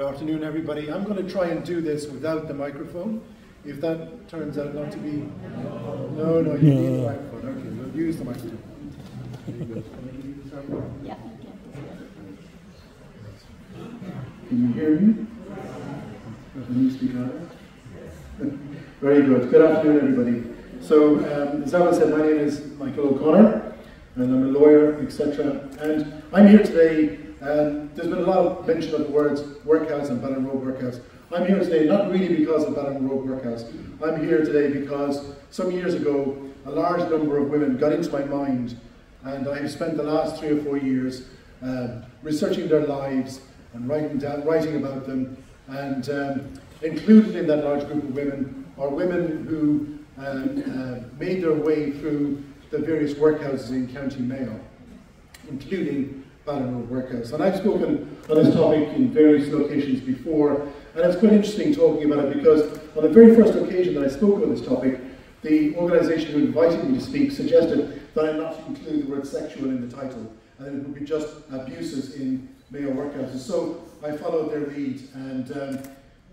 afternoon, everybody. I'm going to try and do this without the microphone. If that turns out not to be... No, you need the microphone. Okay, we'll use the microphone. Yeah. Can you hear me? Can you speak louder? Very good. Good afternoon, everybody. So, as Alan said, my name is Michael O Connor, and I'm a lawyer, etc. And I'm here today. There's been a lot of mention of the words workhouse and Ballinrobe Workhouse. I'm here today not really because of Ballinrobe Workhouse. I'm here today because some years ago, a large number of women got into my mind, and I've spent the last 3 or 4 years researching their lives and writing about them. And included in that large group of women are women who made their way through the various workhouses in County Mayo, including Ballinrobe Workhouse. And I've spoken on this topic in various locations before, and it's quite interesting talking about it because on the very first occasion that I spoke on this topic, the organisation who invited me to speak suggested that I not include the word sexual in the title, and that it would be just abuses in Mayo Workhouses. So I followed their lead, and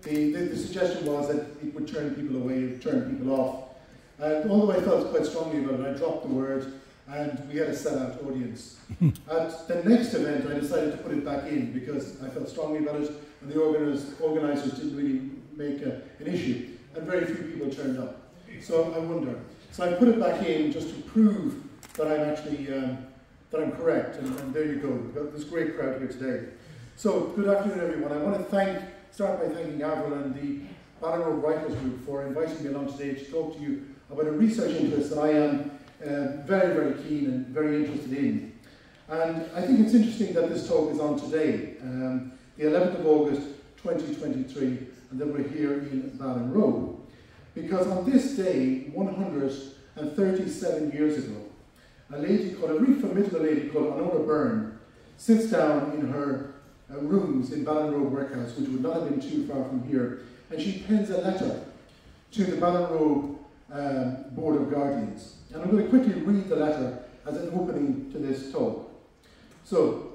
the suggestion was that it would turn people away, it would turn people off. And although I felt quite strongly about it, I dropped the word, and we had a sellout audience. At the next event, I decided to put it back in because I felt strongly about it, and the organisers didn't really make an issue, and very few people turned up. So I wonder. So I put it back in just to prove that I'm actually that I'm correct, and there you go. We've got this great crowd here today. So good afternoon, everyone. I want to start by thanking Avril and the Ballinrobe Writers Group for inviting me along today to talk to you about a research interest that I am very, very keen and very interested in. And I think it's interesting that this talk is on today, the 11th of August 2023, and that we're here in Ballinrobe. Because on this day, 137 years ago, a very formidable lady called Honora Byrne sits down in her rooms in Ballinrobe Workhouse, which would not have been too far from here, and she pens a letter to the Ballinrobe Board of Guardians. And I'm going to quickly read the letter as an opening to this talk. So,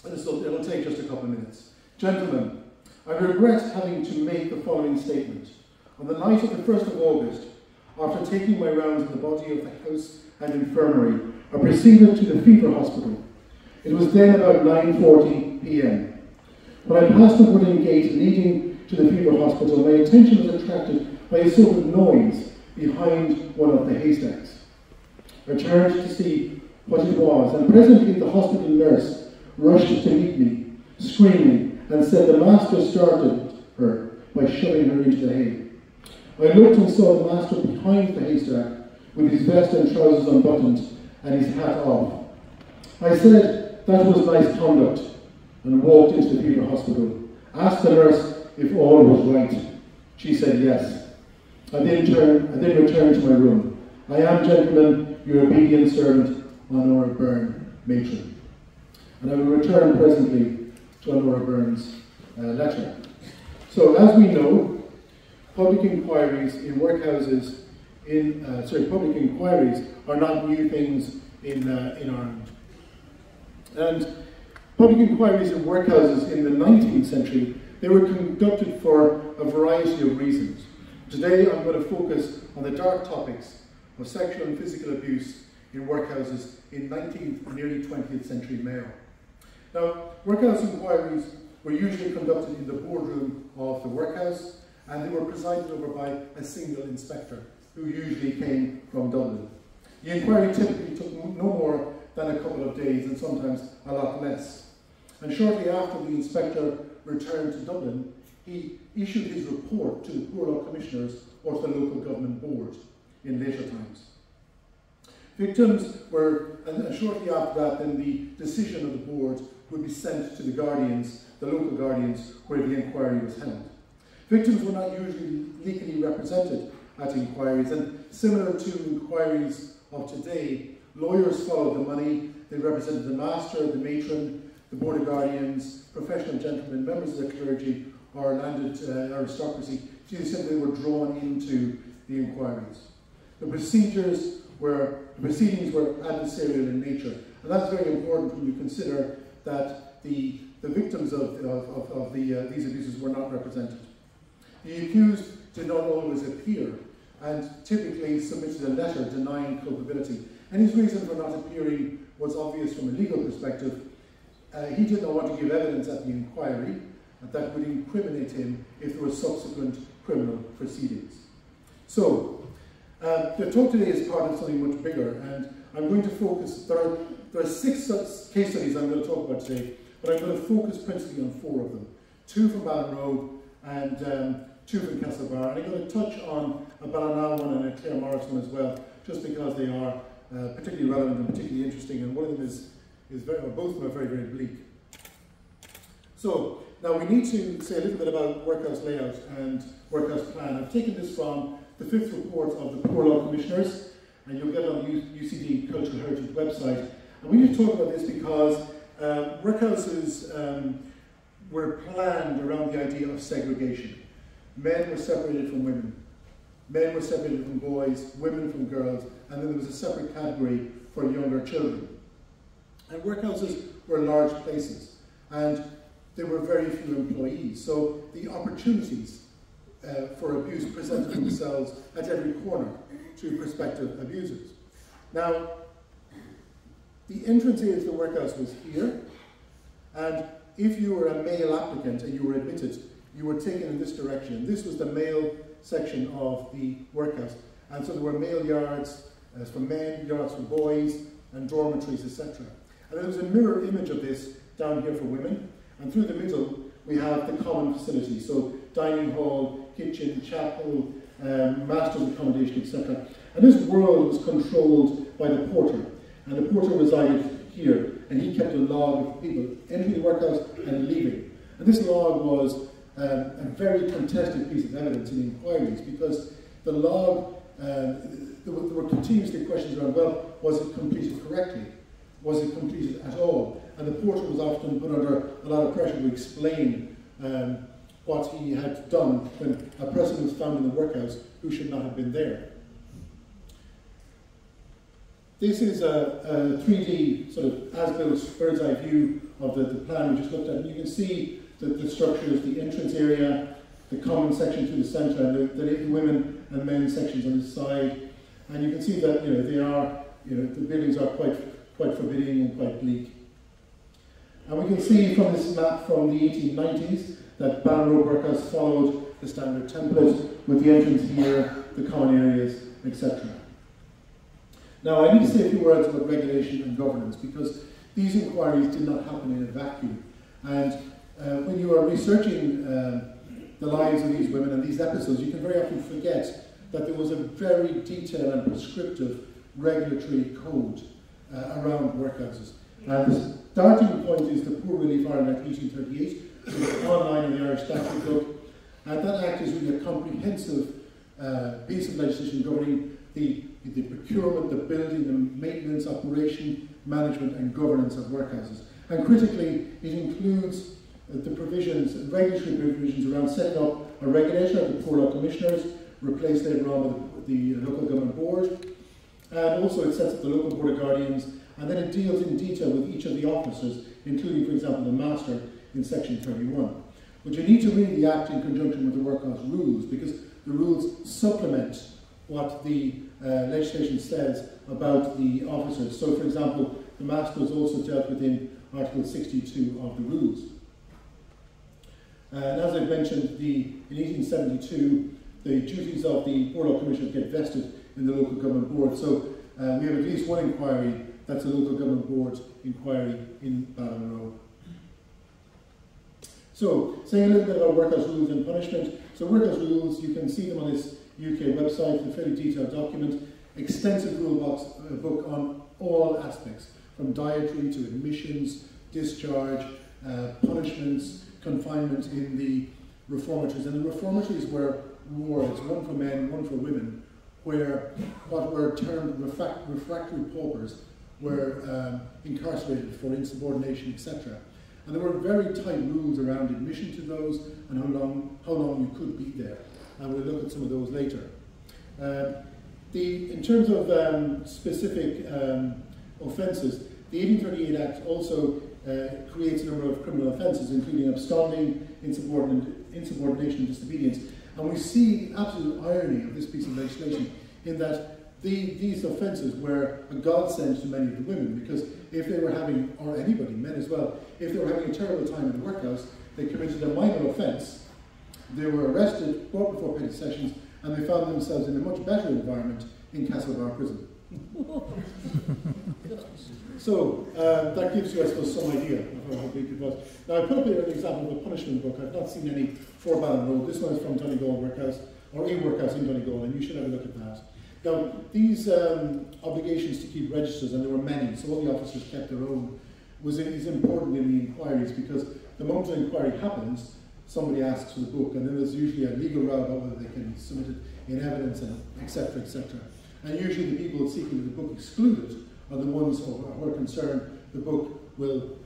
it'll take just a couple of minutes. Gentlemen, I regret having to make the following statement. On the night of the 1st of August, after taking my rounds in the body of the house and infirmary, I proceeded to the fever hospital. It was then about 9:40 p.m. When I passed the wooden gate leading to the fever hospital, my attention was attracted by a sort of noise behind one of the haystacks. I turned to see what it was, and presently the hospital nurse rushed to meet me, screaming, and said the master started her by shoving her into the hay. I looked and saw the master behind the haystack, with his vest and trousers unbuttoned and his hat off. I said that was nice conduct, and walked into the fever hospital, asked the nurse if all was right. She said yes. I then returned to my room. I am, gentlemen, your obedient servant, Honora Byrne, matron. And I will return presently to Honora Byrne's letter. So, as we know, public inquiries in workhouses public inquiries are not new things in Ireland. And public inquiries in workhouses in the 19th century, they were conducted for a variety of reasons. Today I'm going to focus on the dark topics of sexual and physical abuse in workhouses in 19th and nearly 20th century Mayo. Now, workhouse inquiries were usually conducted in the boardroom of the workhouse, and they were presided over by a single inspector, who usually came from Dublin. The inquiry typically took no more than a couple of days, and sometimes a lot less. And shortly after the inspector returned to Dublin, he issued his report to the Poor Law Commissioners or to the local government board in later times. Victims were, and shortly after that, then the decision of the board would be sent to the guardians, the local guardians, where the inquiry was held. Victims were not usually legally represented at inquiries, and similar to inquiries of today, lawyers followed the money. They represented the master, the matron, the board of guardians, professional gentlemen, members of the clergy, or landed aristocracy, to the extent they were drawn into the inquiries. The proceedings were adversarial in nature, and that's very important when you consider that the the victims of these abuses were not represented. The accused did not always appear and typically submitted a letter denying culpability. And his reason for not appearing was obvious from a legal perspective. He did not want to give evidence at the inquiry that would incriminate him if there were subsequent criminal proceedings. So, the talk today is part of something much bigger, and I'm going to focus, there are 6 case studies I'm going to talk about today, but I'm going to focus principally on 4 of them. 2 from Ballinrobe and 2 from Castlebar, and I'm going to touch on a Ballinrobe one and a Clare Morris one as well, just because they are particularly relevant and particularly interesting, and one of them is very, or both of them are very, very bleak. So, now we need to say a little bit about Workhouse Layout and Workhouse Plan. I've taken this from the 5th report of the Poor Law Commissioners, and you'll get it on the UCD Cultural Heritage website. And we need to talk about this because workhouses were planned around the idea of segregation. Men were separated from women. Men were separated from boys, women from girls, and then there was a separate category for younger children. And workhouses were large places, and there were very few employees. So the opportunities for abuse presented themselves at every corner to prospective abusers. Now, the entrance into the workhouse was here, and if you were a male applicant and you were admitted, you were taken in this direction. This was the male section of the workhouse, and so there were male yards for men, yards for boys, and dormitories, etc. And there was a mirror image of this down here for women, and through the middle we have the common facilities, so dining hall, kitchen, chapel, master's accommodation, etc. And this world was controlled by the porter, and the porter resided here, and he kept a log of people entering the workhouse and leaving. And this log was a very contested piece of evidence in inquiries, because the log, there were continuously questions around, well, was it completed correctly? Was it completed at all? And the porter was often put under a lot of pressure to explain what he had done when a person was found in the workhouse who should not have been there. This is a 3D sort of as-built bird's eye view of the plan we just looked at. And you can see the structures, the entrance area, the common section through the centre, and the women and men sections on the side. And you can see that they are, the buildings are quite forbidding and quite bleak. And we can see from this map from the 1890s that Ballinrobe Workhouse followed the standard template with the entrance here, the common areas, etc. Now, I need to say a few words about regulation and governance, because these inquiries did not happen in a vacuum. And when you are researching the lives of these women and these episodes, you can very often forget that there was a very detailed and prescriptive regulatory code around workhouses. And the starting point is the Poor Relief Ireland Act 1838, which is online in the Irish Statute Book. And that act is really a comprehensive piece of legislation governing the procurement, the building, the maintenance, operation, management and governance of workhouses. And critically, it includes the provisions, regulatory provisions around setting up a regulator of the Poor Law Commissioners, replaced later on with the Local Government Board, and also it sets up the Local Board of Guardians, and then it deals in detail with each of the officers, including, for example, the Master in Section 31. But you need to read the Act in conjunction with the Workhouse rules, because the rules supplement what the legislation says about the officers. So, for example, the Master is also dealt with in Article 62 of the rules. And as I've mentioned, in 1872, the duties of the Poor Law Commissioners get vested in the Local Government Board. So we have at least one inquiry that's a Local Government Board inquiry in Ballinrobe. So, saying a little bit about workhouse rules and punishment. So workhouse rules, you can see them on this UK website, a fairly detailed document, extensive rule book on all aspects, from dietary to admissions, discharge, punishments, confinement in the reformatories. And the reformatories were wards, one for men, one for women, where what were termed refractory paupers were incarcerated for insubordination, etc. And there were very tight rules around admission to those and how long you could be there. And we'll look at some of those later. In terms of specific offences, The 1838 Act also creates a number of criminal offences, including absconding, insubordination and disobedience. And we see the absolute irony of this piece of legislation in that these offences were a godsend to many of the women, because if they were having, or anybody, men as well, if they were having a terrible time in the workhouse, they committed a minor offence, they were arrested, brought before petty sessions, and they found themselves in a much better environment in Castlebar Prison. So that gives you, I suppose, some idea of how big it was. Now I put up here an example of a punishment book. I've not seen any for Ballinrobe. This one is from Donegal Workhouse, or a workhouse in Donegal, and you should have a look at that. Now these obligations to keep registers, and there were many, so all the officers kept their own, is important in the inquiries, because the moment an inquiry happens, somebody asks for the book, and then there's usually a legal row about whether they can be submitted in evidence, and etc., etc. And usually the people seeking the book excluded are the ones who are concerned the book will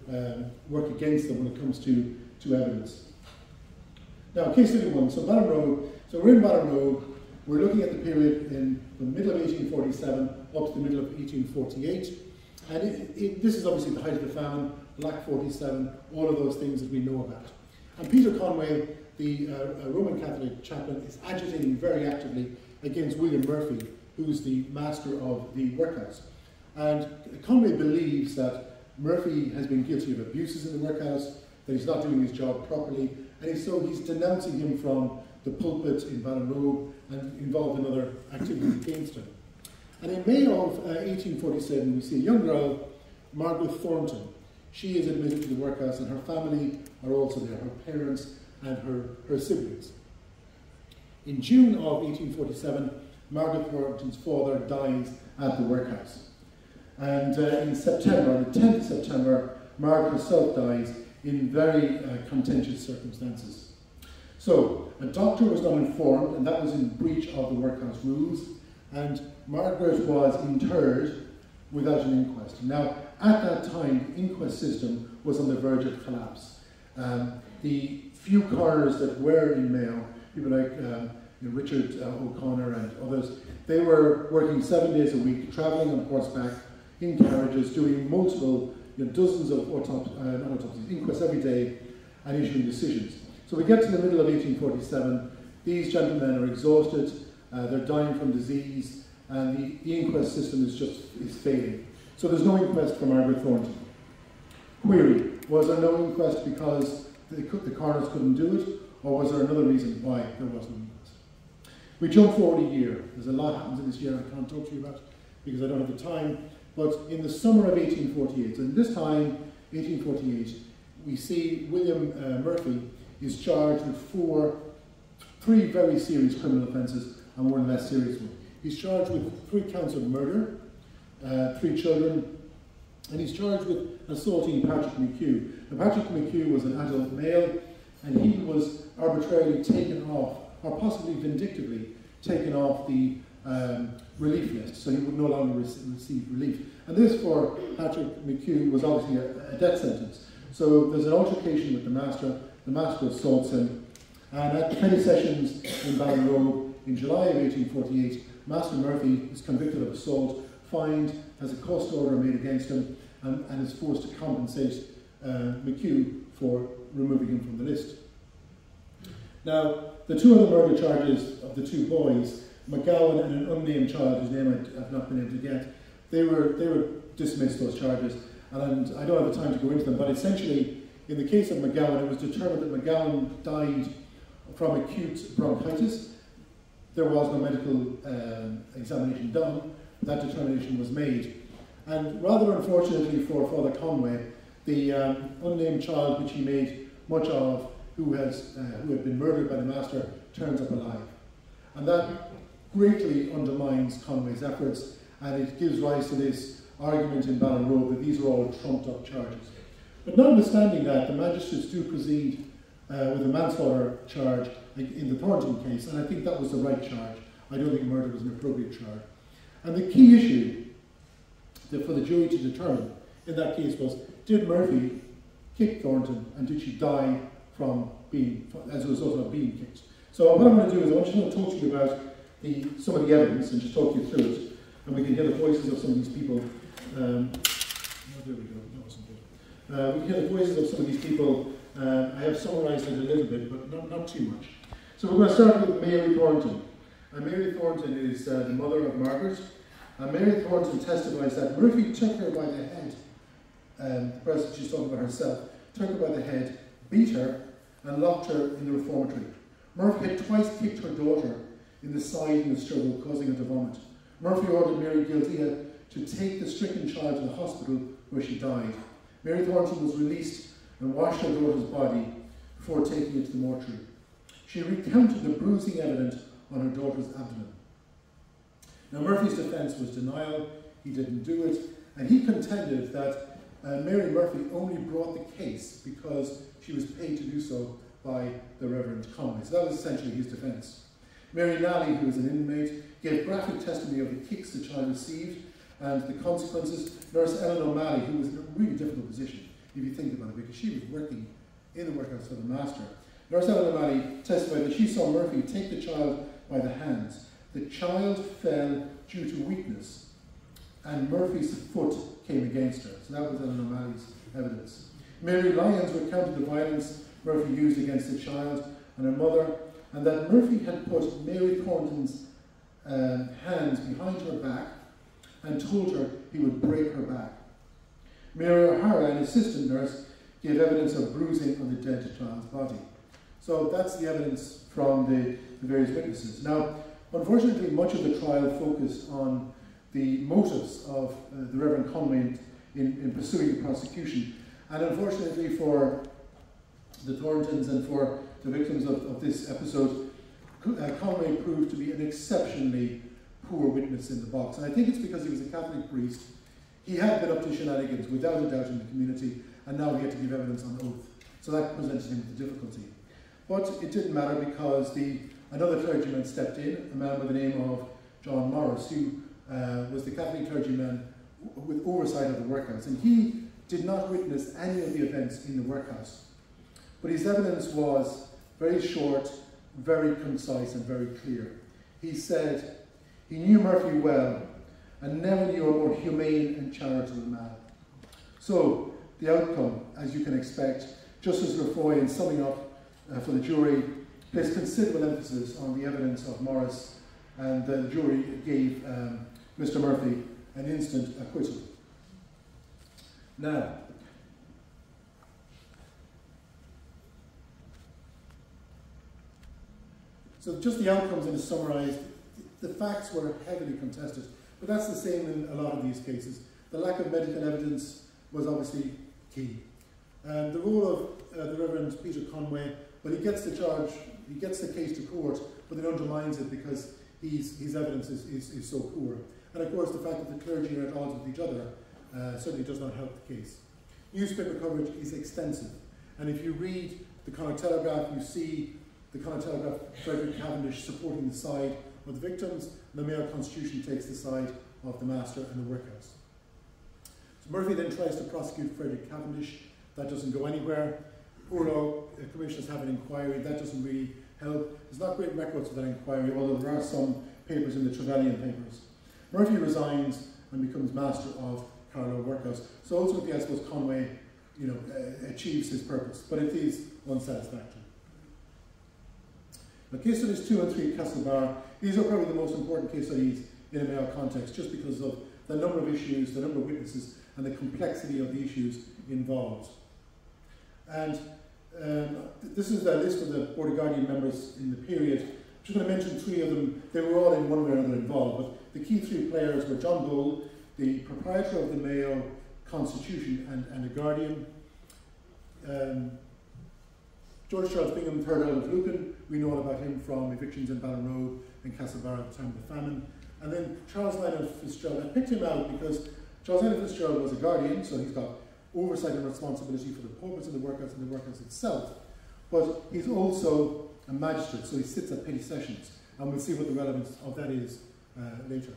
work against them when it comes to evidence. Now, case study 1. So Ballinrobe. So we're in Ballinrobe. We're looking at the period in the middle of 1847 up to the middle of 1848. And this is obviously the height of the famine, Black 47, all of those things that we know about. And Peter Conway, the Roman Catholic chaplain, is agitating very actively against William Murphy, who's the master of the workhouse. And Conway believes that Murphy has been guilty of abuses in the workhouse, that he's not doing his job properly, and so he's denouncing him from the pulpit in Ballinrobe and involved in other activities against him. And in May of 1847, we see a young girl, Margaret Thornton. She is admitted to the workhouse, and her family are also there, her parents and her siblings. In June of 1847, Margaret Thornton's father dies at the workhouse. And in September, the 10th of September, Margaret herself dies in very contentious circumstances. So, a doctor was not informed, and that was in breach of the workhouse rules, and Margaret was interred without an inquest. Now, at that time, the inquest system was on the verge of collapse. The few coroners that were in Mayo, people like Richard O'Connor and others, they were working 7 days a week, travelling on horseback, in carriages, doing multiple, dozens of inquests every day, and issuing decisions. So we get to the middle of 1847, these gentlemen are exhausted, they're dying from disease, and the inquest system is failing. So there's no inquest for Margaret Thornton. Query, was there no inquest because the coroners couldn't do it, or was there another reason why there was no inquest? We jump forward a year. There's a lot happens in this year I can't talk to you about because I don't have the time. But in the summer of 1848, and this time, 1848, we see William Murphy is charged with three very serious criminal offences and one less serious one. He's charged with 3 counts of murder, 3 children, and he's charged with assaulting Patrick McHugh. Now, Patrick McHugh was an adult male, and he was arbitrarily taken off, or possibly vindictively taken off the relief list, so he would no longer receive relief. And this, for Patrick McHugh, was obviously a death sentence. So there's an altercation with the master assaults him, and at the petty sessions in Ballinrobe in July of 1848, Master Murphy is convicted of assault, fined, has a cost order made against him, and is forced to compensate McHugh for removing him from the list. Now, the 2 other murder charges of the 2 boys, McGowan and an unnamed child whose name I have not been able to get, they were dismissed, those charges, and I don't have the time to go into them, but essentially, in the case of McGowan, it was determined that McGowan died from acute bronchitis. There was no medical examination done. That determination was made. And rather unfortunately for Father Conway, the unnamed child which he made much of, who had been murdered by the master, turns up alive. And that greatly undermines Conway's efforts, and it gives rise to this argument in Ballinrobe that these are all trumped up charges. But notwithstanding that, the magistrates do proceed with a manslaughter charge in the Thornton case, and I think that was the right charge. I don't think murder was an appropriate charge. And the key issue for the jury to determine in that case was, did Murphy kick Thornton, and did she die from as a result of being kicked? So what I'm going to do is I'm just going to talk to you about some of the evidence and just talk you through it, and we can hear the voices of some of these people there we go. That wasn't good. We hear the voices of some of these people. I have summarised it a little bit, but not too much. So we're going to start with Mary Thornton. Mary Thornton is the mother of Margaret. Mary Thornton testifies that Murphy took her by the head, the person she's talking about herself, took her by the head, beat her, and locked her in the reformatory. Murphy had twice kicked her daughter in the side in the struggle, causing her to vomit. Murphy ordered Mary Giltea to take the stricken child to the hospital where she died. Mary Thornton was released and washed her daughter's body before taking it to the mortuary. She recounted the bruising evident on her daughter's abdomen. Now Murphy's defence was denial, he didn't do it, and he contended that Mary Murphy only brought the case because she was paid to do so by the Reverend Conway. So that was essentially his defence. Mary Nally, who was an inmate, gave graphic testimony of the kicks the child received and the consequences. Nurse Ellen O'Malley, who was in a really difficult position, if you think about it, because she was working in the workhouse for the master. Nurse Ellen O'Malley testified that she saw Murphy take the child by the hands. The child fell due to weakness, and Murphy's foot came against her. So that was Ellen O'Malley's evidence. Mary Lyons recounted the violence Murphy used against the child and her mother, and that Murphy had put Mary Thornton's hands behind her back and told her he would break her back. Mary O'Hara, an assistant nurse, gave evidence of bruising on the dead child's body. So that's the evidence from the various witnesses. Now, unfortunately, much of the trial focused on the motives of the Reverend Conway in pursuing the prosecution. And unfortunately for the Thorntons and for the victims of this episode, Conway proved to be an exceptionally poor witness in the box. And I think it's because he was a Catholic priest. He had been up to shenanigans, without a doubt, in the community, and now he had to give evidence on oath. So that presented him with difficulty. But it didn't matter because another clergyman stepped in, a man by the name of John Morris, who was the Catholic clergyman with oversight of the workhouse. And he did not witness any of the events in the workhouse. But his evidence was very short, very concise, and very clear. He said he knew Murphy well and never knew a more humane and charitable man. So, the outcome, as you can expect, Justice Lefroy, in summing up for the jury, placed considerable emphasis on the evidence of Morris, and the jury gave Mr. Murphy an instant acquittal. Now, so just the outcomes in a summarised, the facts were heavily contested, but that's the same in a lot of these cases. The lack of medical evidence was obviously key. The role of the Reverend Peter Conway, well, he gets the charge, he gets the case to court, but it undermines it because his evidence is so poor. And of course, the fact that the clergy are at odds with each other certainly does not help the case. Newspaper coverage is extensive, and if you read the Connacht Telegraph, you see the Connacht Telegraph, Frederick Cavendish supporting the side of the victims, and the Mayo Constitution takes the side of the master and the workhouse. So Murphy then tries to prosecute Frederick Cavendish. That doesn't go anywhere. Poor law commissioners have an inquiry. That doesn't really help. There's not great records of that inquiry, although there are some papers in the Trevelyan papers. Murphy resigns and becomes master of Carlow Workhouse. So ultimately, I suppose Conway, achieves his purpose, but it is unsatisfactory. Now, case studies 2 and 3 at Castlebar, these are probably the most important case studies in a Mayo context, just because of the number of issues, the number of witnesses, and the complexity of the issues involved. And this is a list of the PortuGuardian members in the period. I'm just going to mention 3 of them. They were all in one way or another involved, but the key 3 players were John Bull, the proprietor of the Mayo Constitution and a guardian, George Charles Bingham, 3rd Earl of Lucan. We know all about him from evictions in Ballinrobe and Castlebar at the time of the famine. And then Charles Lionel Fitzgerald. I picked him out because Charles Lionel Fitzgerald was a guardian, so he's got oversight and responsibility for the purpose of the workhouse and the workhouse itself. But he's also a magistrate, so he sits at petty sessions. And we'll see what the relevance of that is later.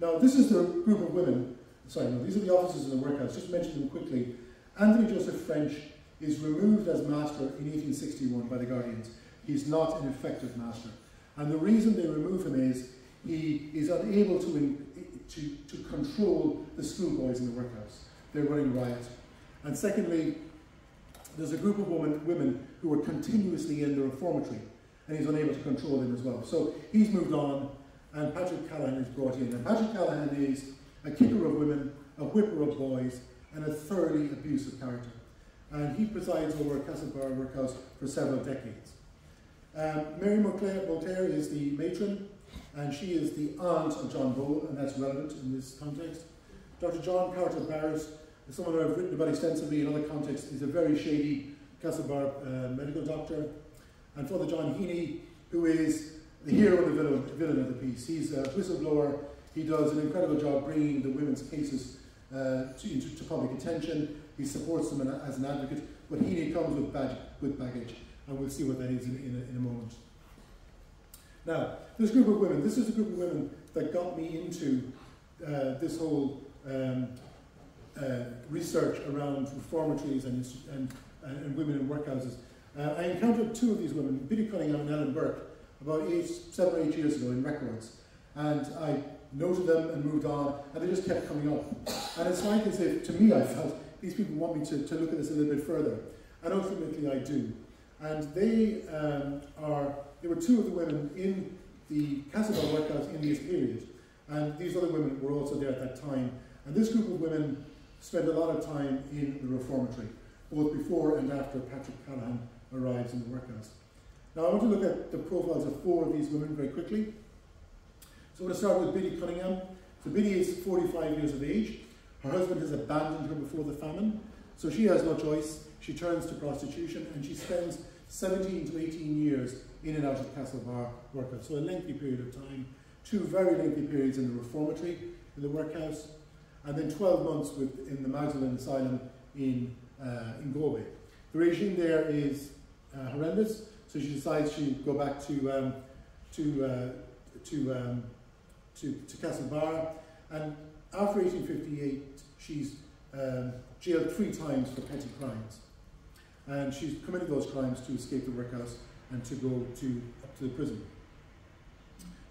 Now, this is the group of women. Sorry, no, these are the officers in the workhouse. Just to mention them quickly. Anthony Joseph French is removed as master in 1861 by the Guardians. He's not an effective master. And the reason they remove him is he is unable to control the schoolboys in the workhouse. they're running riot. And secondly, there's a group of women who are continuously in the reformatory, and he's unable to control them as well. So he's moved on, and Patrick Callahan is brought in. And Patrick Callahan is a kicker of women, a whipper of boys, and a thoroughly abusive character. And he presides over Castlebar Workhouse for several decades. Mary Voltaire is the matron, and she is the aunt of John Bull, and that's relevant in this context. Dr. John Carter Barrett, someone I've written about extensively in other contexts, is a very shady Castlebar medical doctor. And Father John Heaney, who is the hero and the villain of the piece. He's a whistleblower. He does an incredible job bringing the women's cases to public attention. He supports them as an advocate, but Heaney comes with baggage, and we'll see what that is in a moment. Now, this is a group of women that got me into this whole research around reformatories and women in workhouses. I encountered two of these women, Biddy Cunningham and Ellen Burke, about 7 or 8 years ago in records. And I noted them and moved on, and they just kept coming up. And it's like as if, to me, I felt these people want me to look at this a little bit further. And ultimately I do. And they were two of the women in the Castlebar Workhouse in this period. And these other women were also there at that time. And this group of women spent a lot of time in the reformatory, both before and after Patrick Callahan arrives in the workhouse. Now I want to look at the profiles of 4 of these women very quickly. So I'm going to start with Biddy Cunningham. So Biddy is 45 years of age. Her husband has abandoned her before the famine, so she has no choice. She turns to prostitution, and she spends 17 to 18 years in and out of Castlebar Workhouse. So a lengthy period of time, 2 very lengthy periods in the reformatory, in the workhouse, and then 12 months in the Magdalen Asylum in Galway. The regime there is horrendous, so she decides she'll go back to Castlebar, and after 1858 she's jailed 3 times for petty crimes, and she's committed those crimes to escape the workhouse and to go up to the prison.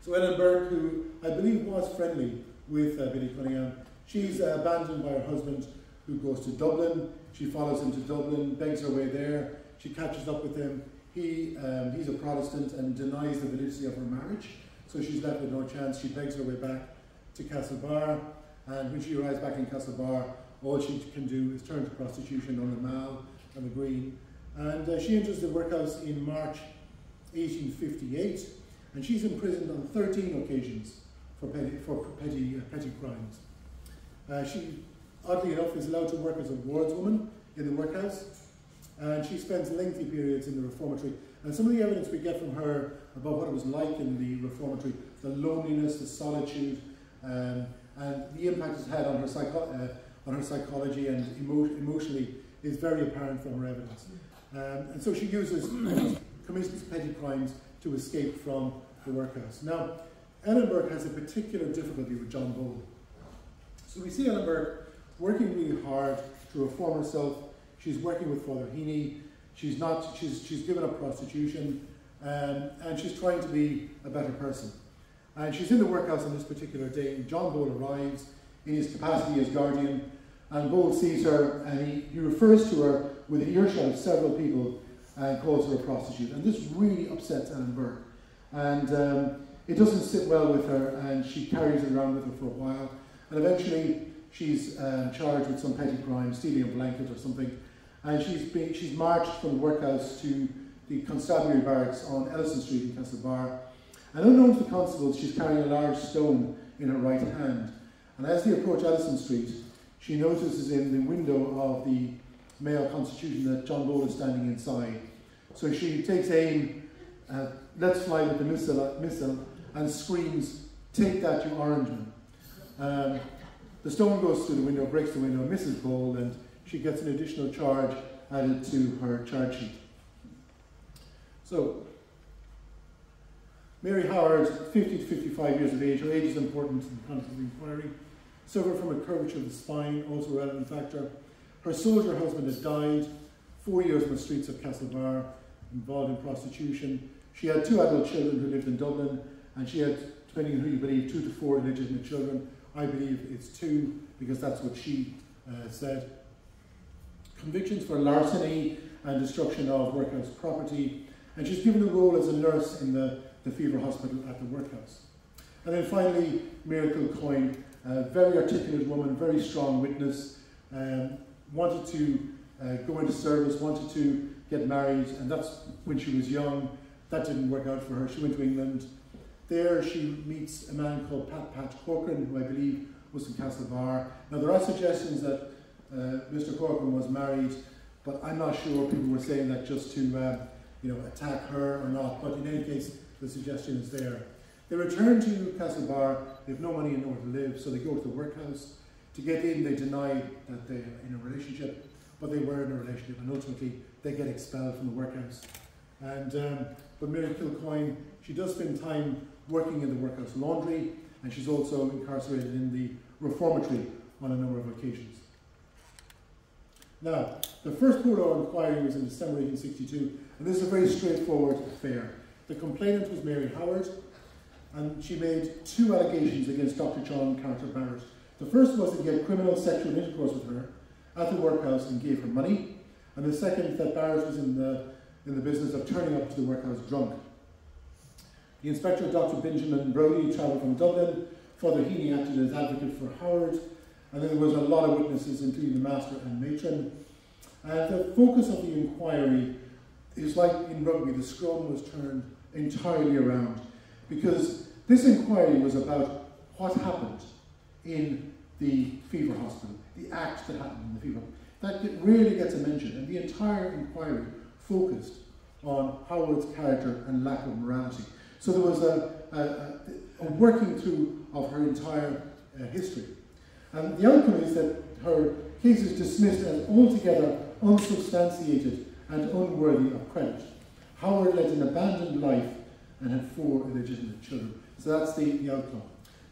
So Ellen Burke, who I believe was friendly with Biddy Cunningham, she's abandoned by her husband, who goes to Dublin. She follows him to Dublin, begs her way there. She catches up with him. He's a Protestant and denies the validity of her marriage, so she's left with no chance. She begs her way back to Castlebar, and when she arrives back in Castlebar, all she can do is turn to prostitution on the Mall and the Green. And she enters the workhouse in March 1858, and she's imprisoned on 13 occasions for petty crimes. She, oddly enough, is allowed to work as a wardswoman in the workhouse, and she spends lengthy periods in the reformatory. And some of the evidence we get from her about what it was like in the reformatory, the loneliness, the solitude, and the impact it's had on her psychology and emotionally is very apparent from her evidence. And so she commits petty crimes to escape from the workhouse. Now, Ellen Burke has a particular difficulty with John Bull. So we see Ellen Burke working really hard to reform herself. She's working with Father Heaney. She's given up prostitution, and she's trying to be a better person. And she's in the workhouse on this particular day. John Bull arrives in his capacity as guardian, and Bull sees her, and he refers to her with an earshot of several people and calls her a prostitute. And this really upsets Ellen Burke. And it doesn't sit well with her, and she carries it around with her for a while. And eventually she's charged with some petty crime, stealing a blanket or something. And she's marched from the workhouse to the constabulary barracks on Ellison Street in Castlebar. And unknown to the constables, she's carrying a large stone in her right hand. And as they approach Ellison Street, she notices in the window of the Mayo Constitution that John Bull is standing inside. So she takes aim, lets fly with the missile, and screams, "Take that, you Orangeman." The stone goes through the window, breaks the window, misses Bull, and she gets an additional charge added to her charge sheet. So, Mary Howard, 50 to 55 years of age, her age is important in the context of the inquiry, suffered from a curvature of the spine, also a relevant factor. Her soldier husband had died, 4 years on the streets of Castlebar, involved in prostitution. She had 2 adult children who lived in Dublin, and she had, depending on who you believe, 2 to 4 illegitimate children. I believe it's 2, because that's what she said, convictions for larceny and destruction of workhouse property, and she's given a role as a nurse in the fever hospital at the workhouse. And then finally, Miracle Coyne, a very articulate woman, very strong witness, wanted to go into service, wanted to get married, and that's when she was young. That didn't work out for her. She went to England. There she meets a man called Pat Corcoran, who I believe was from Castlebar. Now there are suggestions that Mr. Corcoran was married, but I'm not sure. People were saying that just to attack her or not, but in any case, the suggestion is there. They return to Castlebar. They have no money and nowhere to live, so they go to the workhouse. To get in, they deny that they're in a relationship, but they were in a relationship, and ultimately they get expelled from the workhouse. And but Miracle Coyne, she does spend time working in the workhouse laundry, and she's also incarcerated in the reformatory on a number of occasions. Now, the first Port inquiry was in December 1862, and this is a very straightforward affair. The complainant was Mary Howard, and she made two allegations against Dr. John Carter Barrett. The first was that he had criminal sexual intercourse with her at the workhouse and gave her money, and the second that Barrett was in the business of turning up to the workhouse drunk. The inspector, Dr. Benjamin Brodie, travelled from Dublin. Father Heaney acted as advocate for Howard, and then there was a lot of witnesses, including the master and matron. And the focus of the inquiry is like in rugby, the scrum was turned entirely around, because this inquiry was about what happened in the fever hospital, the act that happened in the fever hospital. That rarely gets a mention, and the entire inquiry focused on Howard's character and lack of morality. So there was a working through of her entire history. And the outcome is that her case is dismissed as altogether unsubstantiated and unworthy of credit. Howard led an abandoned life and had 4 illegitimate children. So that's the outcome.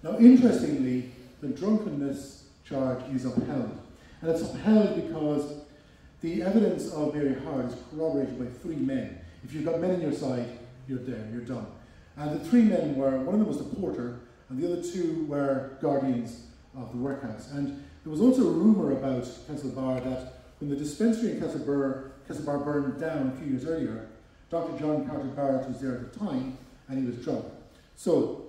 Now, interestingly, the drunkenness charge is upheld. And it's upheld because the evidence of Mary Howard is corroborated by 3 men. If you've got men on your side, you're there, you're done. And the 3 men were, one of them was the porter, and the other 2 were guardians of the workhouse. And there was also a rumour about Castlebar that when the dispensary in Castlebar burned down a few years earlier, Dr. John Carter Barrett was there at the time, and he was drunk. So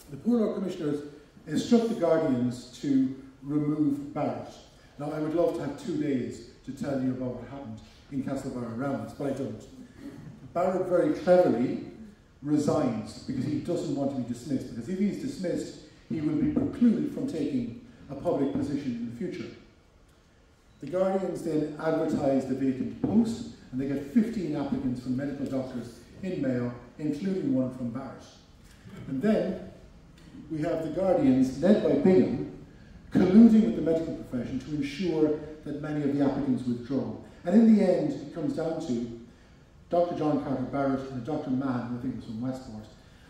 the Poor Law Commissioners instruct the guardians to remove Barrett. Now, I would love to have 2 days to tell you about what happened in Castlebar around this, but I don't. Barrett very cleverly resigns because he doesn't want to be dismissed, because if he's dismissed, he will be precluded from taking a public position in the future. The guardians then advertise the vacant post, and they get 15 applicants from medical doctors in Mayo, including one from Barrett. And then we have the guardians, led by Bingham, colluding with the medical profession to ensure that many of the applicants withdraw. And in the end, it comes down to Dr. John Carter Barrett and Dr. Mann, who I think was from Westport.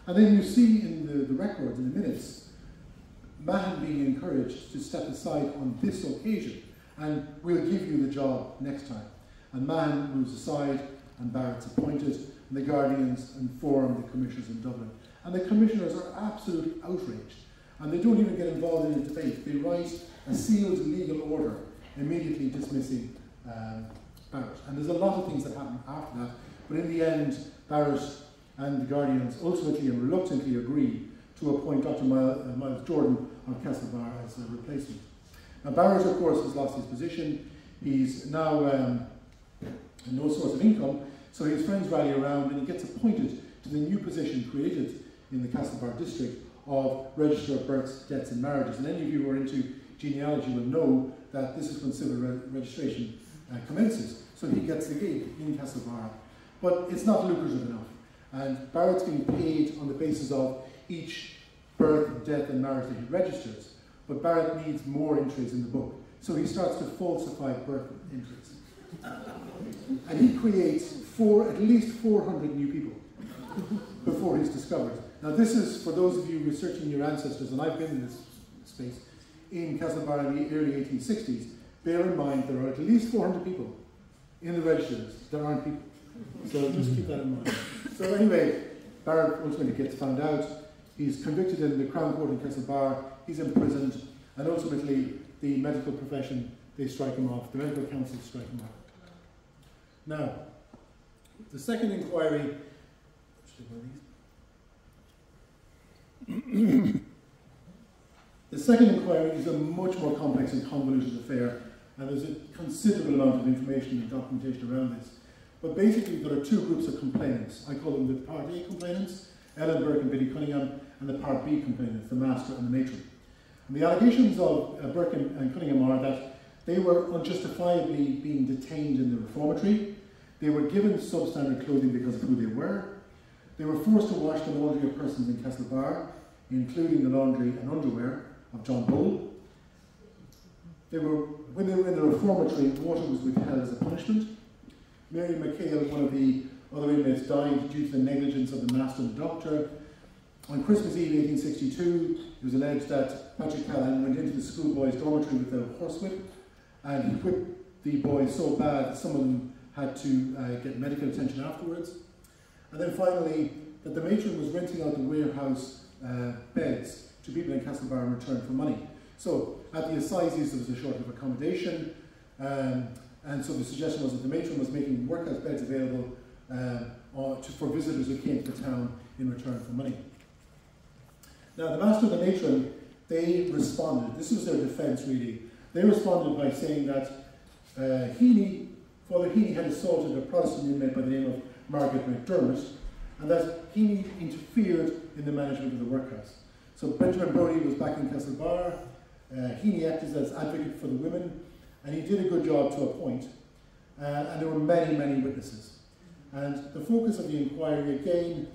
And then you see in the records, in the minutes, Mahon being encouraged to step aside on this occasion, and we'll give you the job next time. And Mahon moves aside, and Barrett's appointed, and the guardians inform the commissioners in Dublin. And the commissioners are absolutely outraged, and they don't even get involved in a debate. They write a sealed legal order immediately dismissing Barrett. And there's a lot of things that happen after that, but in the end, Barrett and the guardians ultimately and reluctantly agree to appoint Dr. Miles Jordan of Castlebar as a replacement. Now, Barrett, of course, has lost his position. He's now no source of income, so his friends rally around, and he gets appointed to the new position created in the Castlebar district of Registrar of Births, Deaths and Marriages. And any of you who are into genealogy will know that this is when civil registration commences. So he gets the gig in Castlebar. But it's not lucrative enough. And Barrett's being paid on the basis of each birth, death and marriage that he registers. But Barrett needs more entries in the book. So he starts to falsify birth entries. And he creates at least 400 new people before he's discovered. Now this is, for those of you researching your ancestors, and I've been in this space, in Castlebar in the early 1860s, bear in mind there are at least 400 people in the registers. There aren't people. So just keep that in mind. So anyway, Barrett ultimately gets found out. He's convicted in the Crown Court in Castlebar. He's imprisoned, and ultimately the medical profession, they strike him off. The medical council strike him off. Now, the second inquiry, the second inquiry is a much more complex and convoluted affair, and there's a considerable amount of information and documentation around this. But basically, there are two groups of complainants. I call them the Part A complainants, Ellen, Burke and Biddy Cunningham, and the Part B complainants, the master and the matron. And the allegations of Burke and Cunningham are that they were unjustifiably being detained in the reformatory. They were given substandard clothing because of who they were. They were forced to wash the laundry of persons in Castlebar, including the laundry and underwear of John Bull. When they were in the reformatory, water was withheld as a punishment. Mary McHale, one of the other inmates, died due to the negligence of the master and the doctor. On Christmas Eve 1862, it was alleged that Patrick Callahan went into the schoolboys' dormitory with a horsewhip, and he whipped the boys so bad that some of them had to get medical attention afterwards. And then finally, that the matron was renting out the warehouse beds to people in Castlebar in return for money. So at the assizes, there was a shortage of accommodation, and so the suggestion was that the matron was making workhouse beds available for visitors who came to the town in return for money. Now, the master and the matron, they responded. This was their defence, really. They responded by saying that Father Heaney had assaulted a Protestant inmate by the name of Margaret McDermott, and that Heaney interfered in the management of the workhouse. So Benjamin Brodie was back in Castlebar. Heaney acted as advocate for the women, and he did a good job to a point. And there were many, many witnesses. And the focus of the inquiry, again,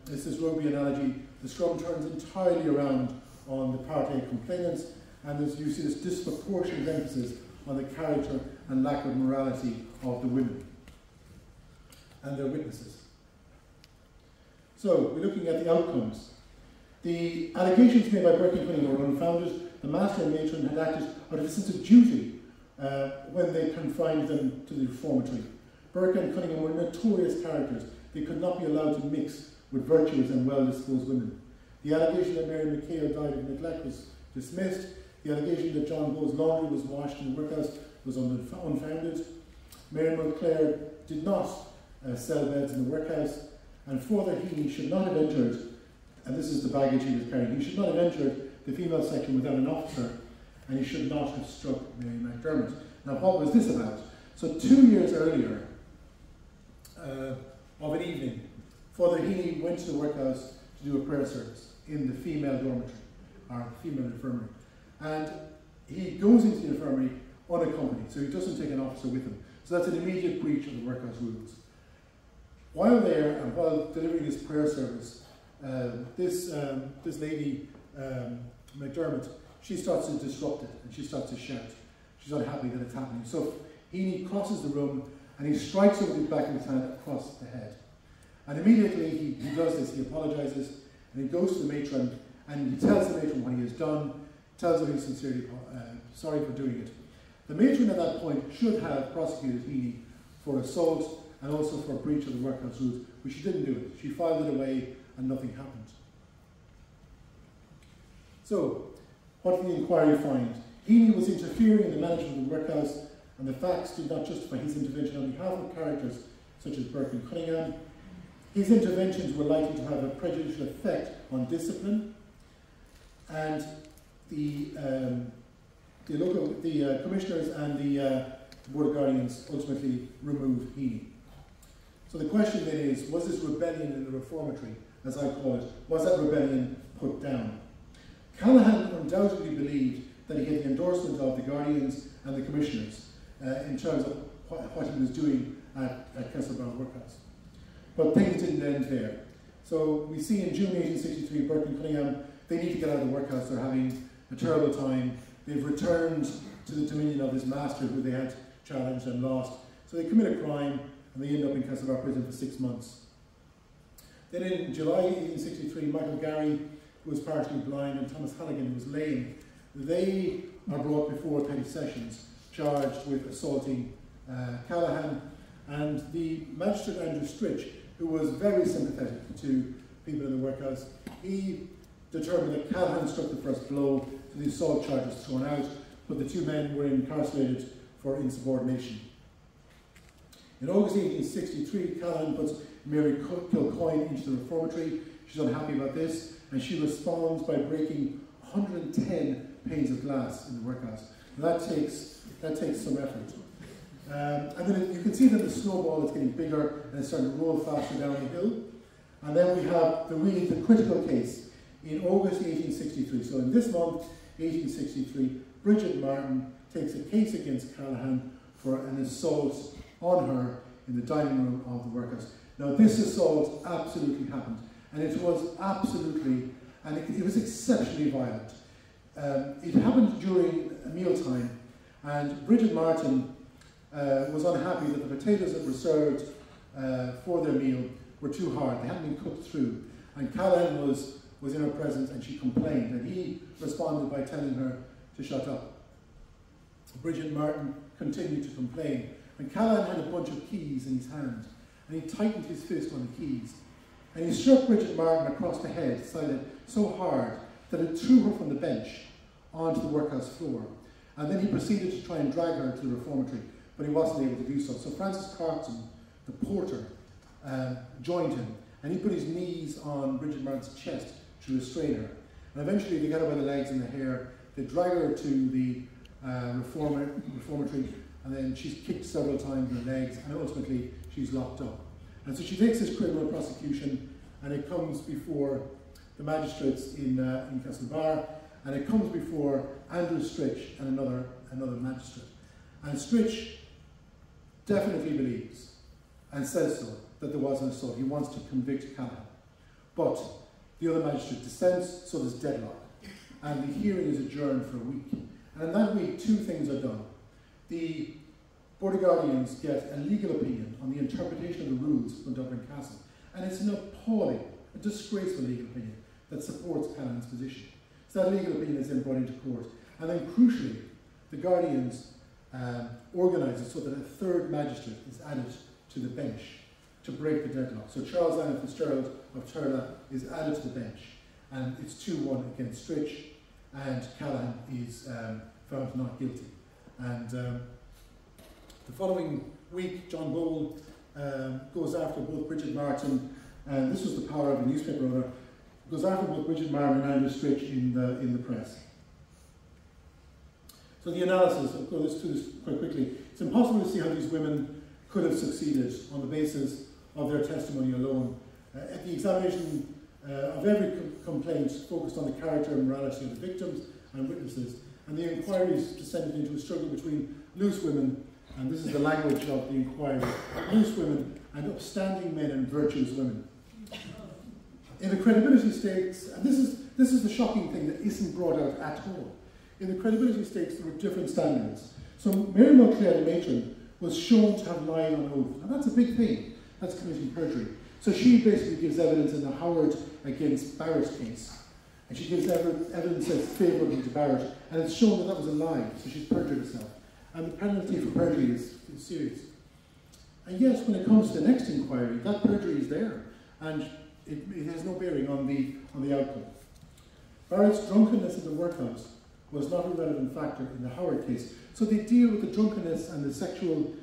is this rugby analogy. The scrum turns entirely around on the Part A complainants, and you see this disproportionate emphasis on the character and lack of morality of the women and their witnesses. So, we're looking at the outcomes. The allegations made by Burke and Cunningham were unfounded. The master and matron had acted out of a sense of duty when they confined them to the reformatory. Burke and Cunningham were notorious characters. They could not be allowed to mix with virtuous and well-disposed women. The allegation that Mary McHale died of neglect was dismissed. The allegation that John Bull's laundry was washed in the workhouse was unfounded. Mary McClare did not sell beds in the workhouse, and Father Heaney should not have entered, and this is the baggage he was carrying, he should not have entered the female section without an officer, and he should not have struck Mary McDermott. Now, what was this about? So 2 years earlier, of an evening, Father Heaney went to the workhouse to do a prayer service in the female dormitory, or female infirmary. And he goes into the infirmary unaccompanied, so he doesn't take an officer with him. So that's an immediate breach of the workhouse rules. While there, and while delivering this prayer service, this lady, McDermott, she starts to disrupt it, and she starts to shout. She's unhappy that it's happening. So Heaney crosses the room, and he strikes her with his back of his hand across the head. And immediately he does this, he apologises, and he goes to the matron, and he tells the matron what he has done, tells her he's sincerely sorry for doing it. The matron at that point should have prosecuted Heaney for assault and also for breach of the workhouse rules, but she didn't do it. She filed it away and nothing happened. So, what did the inquiry find? Heaney was interfering in the management of the workhouse, and the facts did not justify his intervention on behalf of characters such as Burke and Cunningham. His interventions were likely to have a prejudicial effect on discipline, and the commissioners and the Board of Guardians ultimately removed Heaney. So the question then is, was this rebellion in the reformatory, as I call it, was that rebellion put down? Callahan undoubtedly believed that he had the endorsement of the Guardians and the commissioners in terms of what he was doing at Castlebar Workhouse. But things didn't end there. So we see in June 1863, Burke and Cunningham, they need to get out of the workhouse. They're having a terrible time. They've returned to the dominion of this master who they had challenged and lost. So they commit a crime, and they end up in Castlebar prison for 6 months. Then in July 1863, Michael Gary, who was partially blind, and Thomas Halligan, who was lame, they are brought before Petty Sessions, charged with assaulting Callahan. And the magistrate Andrew Stritch, who was very sympathetic to people in the workhouse, he determined that Callahan struck the first blow, the assault charges thrown out, but the 2 men were incarcerated for insubordination. In August 1863, Callaghan puts Mary Kilcoyne into the reformatory. She's unhappy about this, and she responds by breaking 110 panes of glass in the workhouse. That takes some effort. And then you can see that the snowball is getting bigger and it's starting to roll faster down the hill. And then we have the critical case in August 1863. So in this month, 1863, Bridget Martin takes a case against Callaghan for an assault on her in the dining room of the workhouse. Now this assault absolutely happened, and it was absolutely, and it was exceptionally violent. It happened during mealtime, and Bridget Martin was unhappy that the potatoes that were served for their meal were too hard. They hadn't been cooked through. And Callaghan was in her presence, and she complained, and he responded by telling her to shut up. Bridget Martin continued to complain, and Callaghan had a bunch of keys in his hand, and he tightened his fist on the keys, and he struck Bridget Martin across the head so hard that it threw her from the bench onto the workhouse floor. And then he proceeded to try and drag her to the reformatory, but he wasn't able to do so. So Francis Carton, the porter, joined him, and he put his knees on Bridget Martin's chest to restrain her. And eventually they got her by the legs and the hair, they drag her to the reformatory, and then she's kicked several times in the legs, and ultimately she's locked up. And so she takes this criminal prosecution, and it comes before the magistrates in Castlebar, and it comes before Andrew Stritch and another magistrate. And Stritch definitely believes, and says so, that there was an assault. He wants to convict Callaghan. But the other magistrate dissents, so there's deadlock. And the hearing is adjourned for a week. And in that week, 2 things are done. The PortuGuardians get a legal opinion on the interpretation of the rules from Dublin Castle. And it's an appalling, a disgraceful legal opinion that supports Callaghan's position. So that legal opinion is then brought into court. And then crucially, the Guardians organise it so that a 3rd magistrate is added to the bench to break the deadlock. So Charles Allen Fitzgerald of Turla is added to the bench, and it's 2-1 against Stritch, and Callaghan is found not guilty. And the following week, John Bowl goes after both Bridget Martin, and this was the power of a newspaper owner, goes after both Bridget Martin and Andrew Stritch in the press. So the analysis, I'll go through this quite quickly. It's impossible to see how these women could have succeeded on the basis of their testimony alone. At the examination of every complaint focused on the character and morality of the victims and witnesses, and the inquiries descended into a struggle between loose women, and this is the language of the inquiry, loose women and upstanding men and virtuous women. In the credibility stakes, and this is the shocking thing that isn't brought out at all. In the credibility stakes, there were different standards. So Mary Mulcahy, the matron, was shown to have lied on oath. And that's a big thing. That's committing perjury. So she basically gives evidence in the Howard against Barrett case. And she gives evidence that's favourable to Barrett. And it's shown that that was a lie. So she's perjured herself. And the penalty for perjury is serious. And yet, when it comes to the next inquiry, that perjury is there. And it has no bearing on the outcome. Barrett's drunkenness in the workhouse was not a relevant factor in the Howard case. So they deal with the drunkenness and the sexual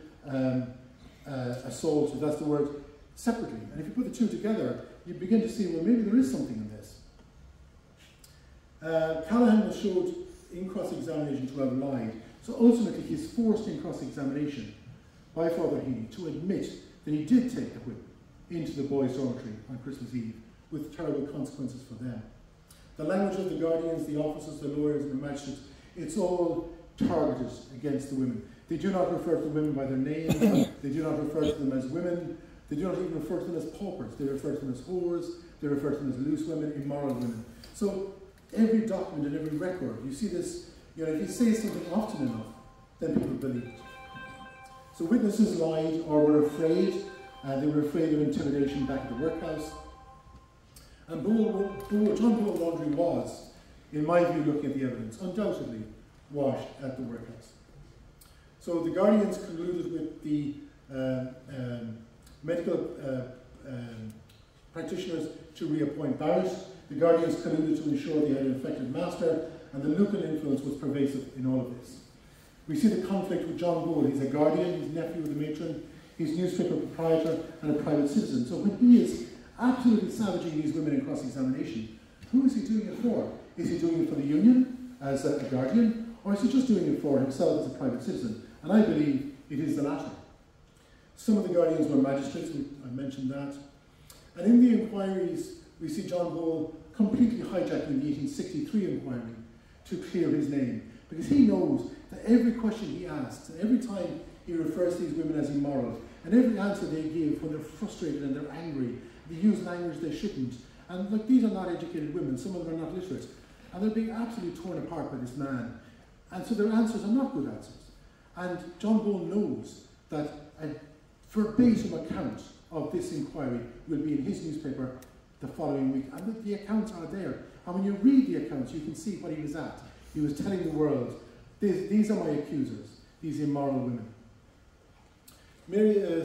assault, if that's the word, separately. And if you put the 2 together, you begin to see, well, maybe there is something in this. Callaghan was showed in cross-examination to have lied. So ultimately, he's forced in cross-examination by Father Heaney to admit that he did take the whip into the boys' dormitory on Christmas Eve, with terrible consequences for them. The language of the guardians, the officers, the lawyers, and the magistrates, it's all targeted against the women. They do not refer to the women by their names, they do not refer to them as women, they do not even refer to them as paupers, they refer to them as whores, they refer to them as loose women, immoral women. So every document and every record, you see this, you know, if you say something often enough, then people believe it. So witnesses lied or were afraid, they were afraid of intimidation back at the workhouse. And John Bull Laundrie was, in my view, looking at the evidence, undoubtedly washed at the workhouse. So the Guardians concluded with the medical practitioners to reappoint Barrett. The Guardians concluded to ensure they had an effective master, and the Lucan influence was pervasive in all of this. We see the conflict with John Bull. He's a guardian, he's nephew of the matron, he's newspaper proprietor and a private citizen. So when he is absolutely savaging these women in cross-examination, who is he doing it for? Is he doing it for the union as a guardian, or is he just doing it for himself as a private citizen? And I believe it is the latter. Some of the guardians were magistrates, I mentioned that. And in the inquiries, we see John Bull completely hijacking the 1863 inquiry to clear his name, because he knows that every question he asks, and every time he refers to these women as immoral, and every answer they give when they're frustrated and they're angry, they use language they shouldn't. And look, these are not educated women, some of them are not literate, and they're being absolutely torn apart by this man. And so their answers are not good answers. And John Bull knows that a verbatim account of this inquiry will be in his newspaper the following week. And the accounts are there. And when you read the accounts, you can see what he was at. He was telling the world, these are my accusers, these immoral women.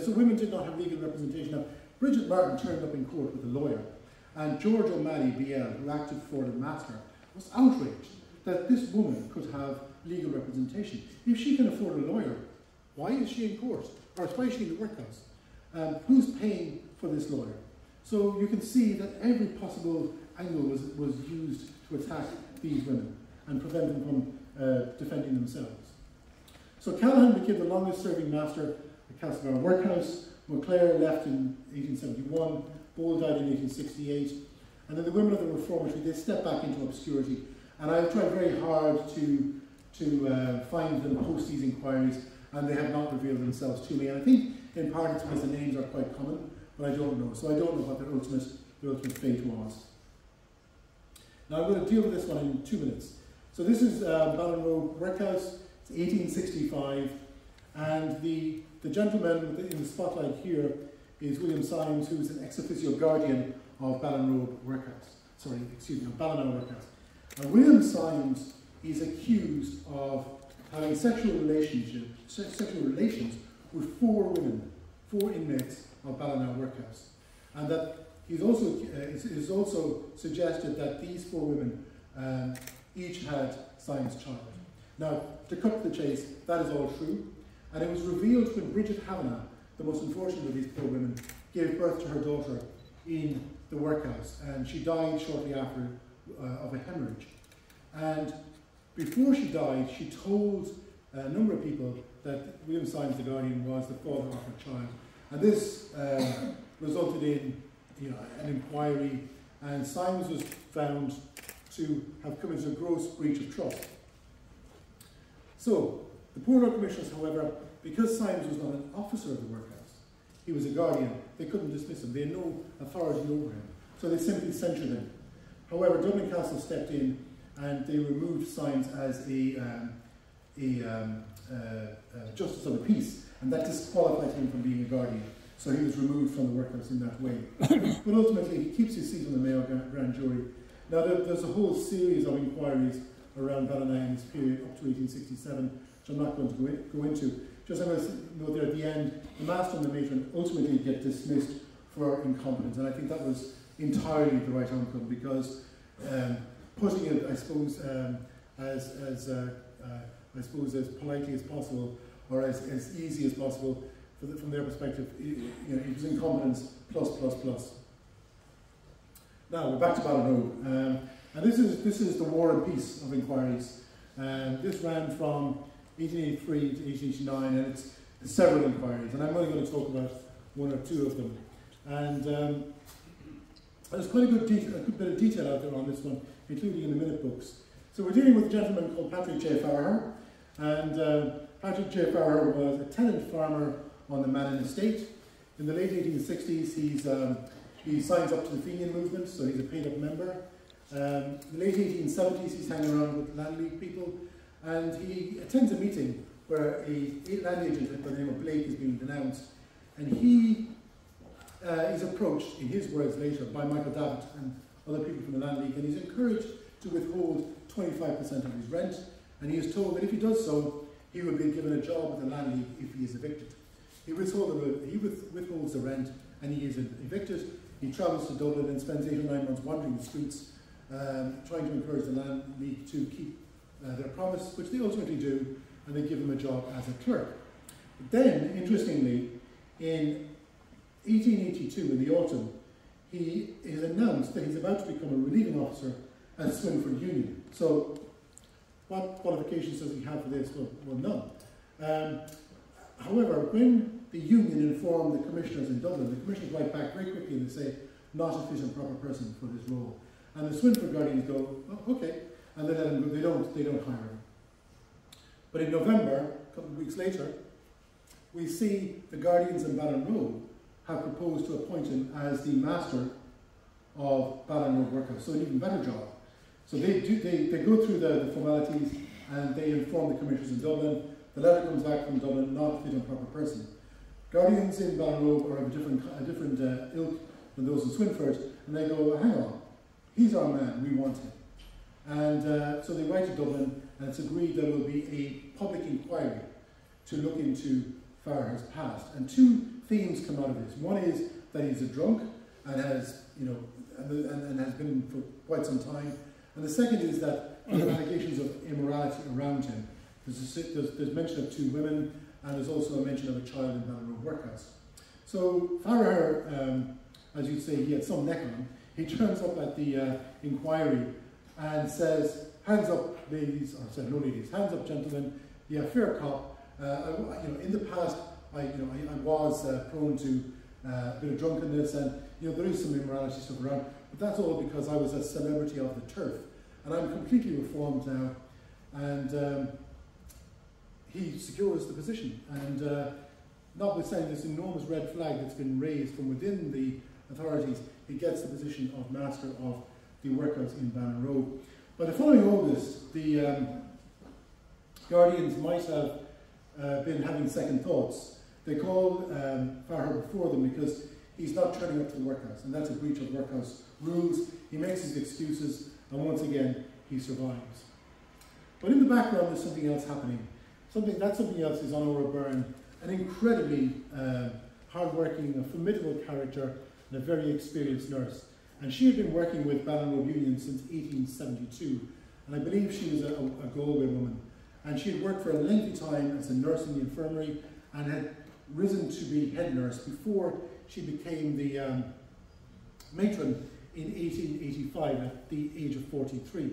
So women did not have legal representation. Now, Bridget Martin turned up in court with a lawyer, and George OMalley, BL, who acted for the master, was outraged that this woman could have legal representation. If she can afford a lawyer, why is she in court? Or why is she in the workhouse? Who's paying for this lawyer? So you can see that every possible angle was used to attack these women and prevent them from defending themselves. So Cunningham became the longest serving master at Castlebar Workhouse. Moncler left in 1871, Bull died in 1868, and then the women of the reformatory, they stepped back into obscurity. And I've tried very hard to find them post these inquiries, and they have not revealed themselves to me. And I think in part it's because the names are quite common, but I don't know. So I don't know what their ultimate fate was. Now I'm going to deal with this one in 2 minutes. So this is Ballinrobe Workhouse. It's 1865, and the gentleman in the spotlight here is William Symes, who's an ex officio guardian of Ballinrobe Workhouse. Sorry, excuse me, of Ballinrobe Workhouse. Now William Symes is accused of having sexual relations with 4 women, 4 inmates of Ballinrobe Workhouse, and that he's also is also suggested that these 4 women each had Symes' child. Now, to cut to the chase, that is all true, and it was revealed when Bridget Havana, the most unfortunate of these 4 women, gave birth to her daughter in the workhouse, and she died shortly after of a hemorrhage. And before she died, she told a number of people that William Symes, the guardian, was the father of her child. And this resulted in an inquiry, and Symes was found to have committed a gross breach of trust. So, the Poor Law Commissioners, however, because Symes was not an officer of the workhouse, he was a guardian, they couldn't dismiss him, they had no authority over him, so they simply censured him. However, Dublin Castle stepped in and they removed Symes as a justice of the peace, and that disqualified him from being a guardian. So he was removed from the workhouse in that way. But ultimately, he keeps his seat on the Mayo grand jury. Now, there's a whole series of inquiries around Ballina in this period up to 1867, which I'm not going to go into. Just I'm going to note there at the end, the master and the matron ultimately get dismissed for incompetence, and I think that was entirely the right outcome, because putting it, I suppose, as politely as possible, or as easy as possible, from their perspective, it was incompetence plus. Now we're back to Ballinrobe, and this is the War and Peace of inquiries. This ran from 1883 to 1889, and it's several inquiries, and I'm only going to talk about 1 or 2 of them. And there's quite a good bit of detail out there on this one, including in the minute books. So we're dealing with a gentleman called Patrick J. Farrar, and Patrick J. Farrar was a tenant farmer on the Manning estate. In the late 1860s, he signs up to the Fenian movement, so he's a paid-up member. In the late 1870s, he's hanging around with land league people, and he attends a meeting where a land agent by the name of Blake is being denounced, and he is approached, in his words later, by Michael Davitt and other people from the land league, and he's encouraged to withhold 25% of his rent, and he is told that if he does so, he will be given a job with the land league if he is evicted. He withholds the rent, and he is evicted. He travels to Dublin and spends 8 or 9 months wandering the streets, trying to encourage the Land League to keep their promise, which they ultimately do, and they give him a job as a clerk. But then, interestingly, in 1882, in the autumn, he is announced that he's about to become a relieving officer at Swinford Union. So, what qualifications does he have for this? Well, none. However, when the union informed the commissioners in Dublin, the commissioners write back very quickly and they say, not a fit and proper person for this role. And the Swinford Guardians go, oh, okay, and they let him go. They don't hire him. But in November, a couple of weeks later, we see the Guardians in Ballinrobe have proposed to appoint him as the master of Ballinrobe Workhouse, so an even better job. So they go through the formalities and they inform the commissioners in Dublin. The letter comes back from Dublin, not a fit and proper person. Guardians in Ballinrobe are of a different ilk than those in Swinford, and they go, hang on, he's our man, we want him. And so they write to Dublin, and it's agreed there will be a public inquiry to look into Farrar's past. And two themes come out of this. One is that he's a drunk and has, and has been for quite some time. And the second is that there are allegations of immorality around him. There's mention of two women, and there's also a mention of a child in Ballinrobe Workhouse. So Farrar, as you'd say, he had some neck on him. He turns up at the inquiry and says, hands up ladies, or said no ladies, hands up gentlemen, yeah, fair cop. In the past, I was prone to a bit of drunkenness, and there is some immorality stuff around, but that's all because I was a celebrity of the turf, and I'm completely reformed now. And he secures the position, and notwithstanding this enormous red flag that's been raised from within the authorities, he gets the position of master of the workhouse in Ballinrobe. By the following August, the Guardians might have been having second thoughts. They call Farrar before them because he's not turning up to the workhouse, and that's a breach of workhouse rules. He makes his excuses, and once again, he survives. But in the background, there's something else happening. Something else is Honora Byrne, an incredibly hard-working, a formidable character, and a very experienced nurse. And she had been working with Ballinrobe Union since 1872, and I believe she was a Galway woman. And she had worked for a lengthy time as a nurse in the infirmary and had risen to be head nurse before she became the matron in 1885 at the age of 43.